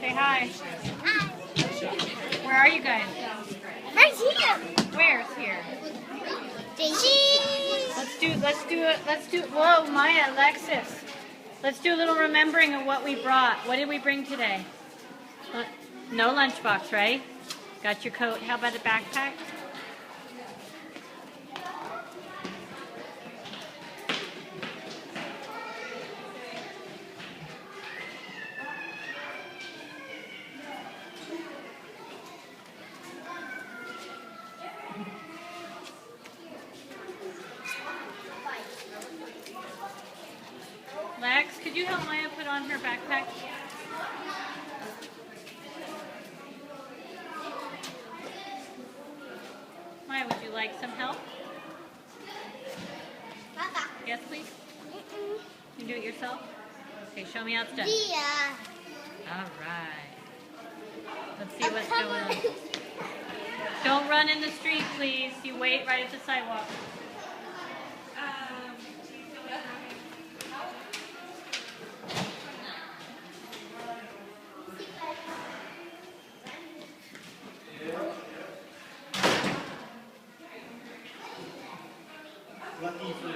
Say hi. Hi. Where are you guys? Right here. Where's here? Cheese. Let's do, whoa, Maya, Alexis. Let's do a little remembering of what we brought. What did we bring today? No lunchbox, right? Got your coat. How about a backpack? Lex, could you help Maya put on her backpack? Maya, would you like some help? Papa. Yes, please? You do it yourself? Okay, show me how it's done. Yeah. All right. Let's see what's going on. Don't run in the street, please. You wait right at the sidewalk. Lucky for